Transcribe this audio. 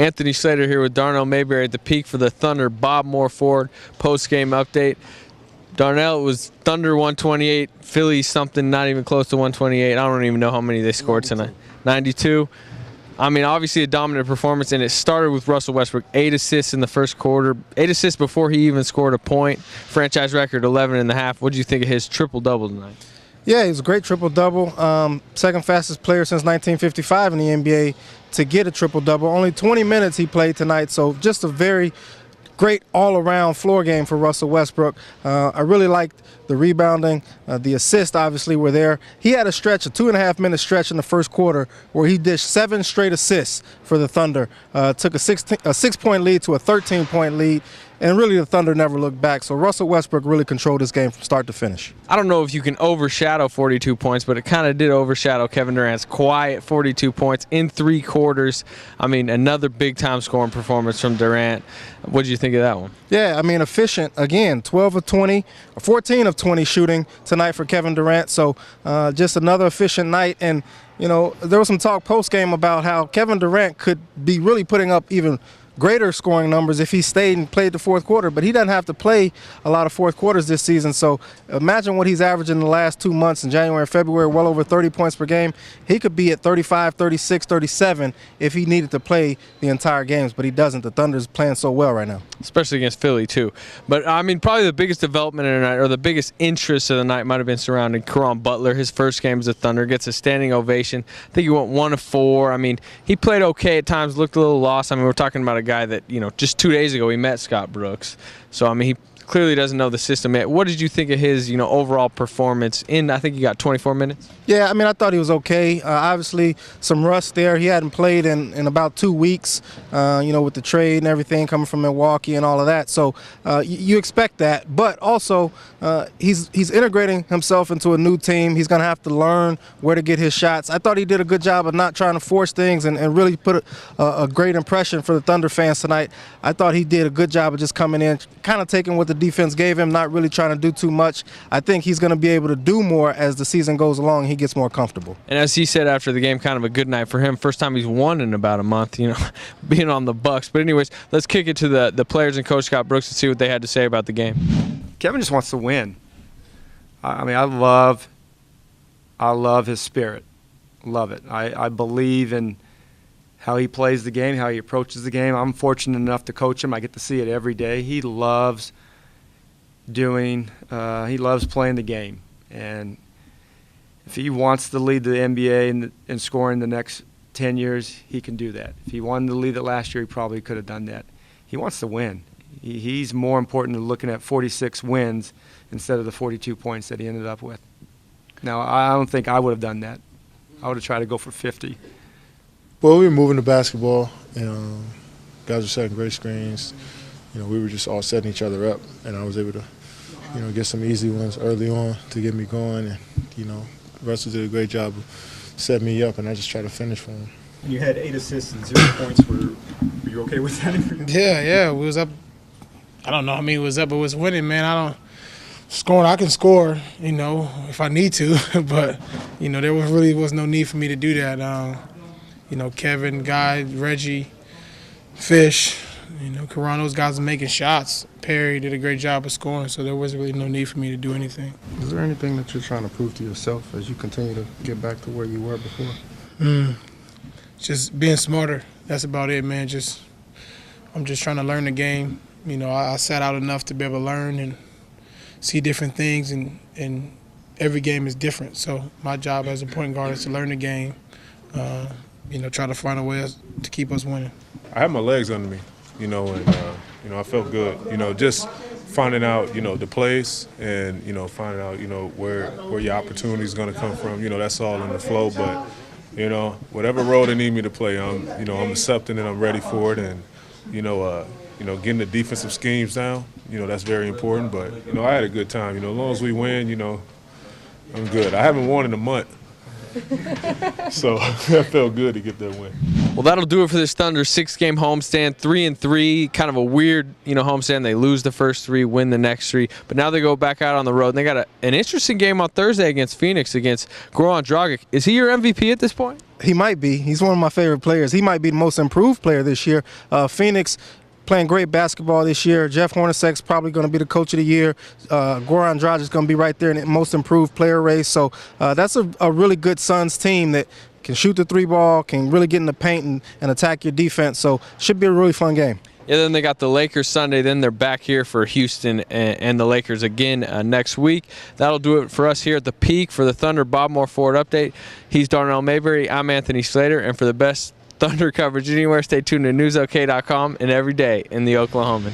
Anthony Slater here with Darnell Mayberry at the peak for the Thunder. Bob Moore Ford post-game update. Darnell, it was Thunder 128, Philly something not even close to 128. I don't even know how many they scored tonight. 92. I mean, obviously a dominant performance, and it started with Russell Westbrook. 8 assists in the first quarter. 8 assists before he even scored a point. Franchise record 11.5. What did you think of his triple-double tonight? Yeah, he was a great triple-double. Second fastest player since 1955 in the NBA to get a triple-double. Only 20 minutes he played tonight, so just a very great all-around floor game for Russell Westbrook. I really liked the rebounding. The assists obviously were there. He had a stretch, a 2.5-minute stretch in the first quarter where he dished 7 straight assists for the Thunder. Took a 6-point lead to a 13-point lead. And really, the Thunder never looked back. So Russell Westbrook really controlled this game from start to finish. I don't know if you can overshadow 42 points, but it kind of did overshadow Kevin Durant's quiet 42 points in 3 quarters. I mean, another big-time scoring performance from Durant. What did you think of that one? Yeah, I mean, efficient. Again, 12 of 20, 14 of 20 shooting tonight for Kevin Durant. So just another efficient night. And, you know, there was some talk post-game about how Kevin Durant could be really putting up even greater scoring numbers if he stayed and played the fourth quarter, but he doesn't have to play a lot of fourth quarters this season. So imagine what he's averaging in the last 2 months in January and February, well over 30 points per game. He could be at 35, 36, 37 if he needed to play the entire games, but he doesn't. The Thunder's playing so well right now. Especially against Philly, too. But, I mean, probably the biggest development of the night, or the biggest interest of the night, might have been surrounding Caron Butler. His first game as a Thunder, gets a standing ovation. I think he went 1 of 4. I mean, he played okay at times, looked a little lost. I mean, we're talking about a guy that, you know, just 2 days ago he met Scott Brooks. So, I mean, he clearly doesn't know the system yet. What did you think of his, you know, overall performance in, I think he got 24 minutes? Yeah, I mean, I thought he was okay. Obviously, some rust there. He hadn't played in about 2 weeks, you know, with the trade and everything coming from Milwaukee and all of that. So you expect that. But also, he's integrating himself into a new team. He's going to have to learn where to get his shots. I thought he did a good job of not trying to force things and really put a great impression for the Thunder fans tonight. I thought he did a good job of just coming in, kind of taking what the defense gave him, not really trying to do too much. I think he's going to be able to do more as the season goes along. He gets more comfortable. And as he said after the game, kind of a good night for him. First time he's won in about a month, you know, being on the Bucks. But anyways, let's kick it to the players and Coach Scott Brooks and see what they had to say about the game. Kevin just wants to win. I mean, I love his spirit. Love it. I believe in how he plays the game, how he approaches the game. I'm fortunate enough to coach him. I get to see it every day. He loves playing the game. And if he wants to lead the NBA in scoring the next 10 years, he can do that. If he wanted to lead it last year, he probably could have done that. He wants to win. He's more important than looking at 46 wins instead of the 42 points that he ended up with. Now, I don't think I would have done that. I would have tried to go for 50. Well, we were moving the basketball, and guys were setting great screens. You know, we were just all setting each other up, and I was able to, you know, get some easy ones early on to get me going. And, you know, Russell did a great job of setting me up, and I just tried to finish for him. And you had 8 assists and 0 points. Were you okay with that? Yeah, we was up. I don't know how many was up, but was winning, man. I can score, you know, if I need to, but, you know, there really was no need for me to do that. You know, Kevin, Guy, Reggie, Fish, you know, Caron, those guys are making shots. Perry did a great job of scoring, so there was really no need for me to do anything. Is there anything that you're trying to prove to yourself as you continue to get back to where you were before? Just being smarter. That's about it, man. I'm just trying to learn the game. You know, I sat out enough to be able to learn and see different things, and every game is different. So my job as a point guard is to learn the game, you know, try to find a way to keep us winning. I had my legs under me, you know, and, you know, I felt good. You know, just finding out, you know, the plays and, you know, finding out, you know, where your opportunity is going to come from. You know, that's all in the flow. But, you know, whatever role they need me to play, I'm accepting and I'm ready for it. And, you know, getting the defensive schemes down, you know, that's very important. But, you know, I had a good time. You know, as long as we win, you know, I'm good. I haven't won in a month. So that felt good to get that win. Well, that'll do it for this Thunder 6-game homestand, 3-3. Kind of a weird, you know, homestand. They lose the first 3, win the next 3, but now they go back out on the road. And they got an interesting game on Thursday against Phoenix, against Goran Dragic. Is he your MVP at this point? He might be. He's one of my favorite players. He might be the most improved player this year. Phoenix playing great basketball this year. Jeff Hornacek's probably going to be the coach of the year. Goran Dragic is going to be right there in the most improved player race. So that's a really good Suns team that can shoot the three ball, can really get in the paint and attack your defense. So should be a really fun game. Yeah, then they got the Lakers Sunday. Then they're back here for Houston and the Lakers again next week. That'll do it for us here at the Peak for the Thunder Bob Moore Forward Update. He's Darnell Mayberry. I'm Anthony Slater. And for the best Thunder coverage anywhere, stay tuned to newsok.com and every day in the Oklahoman.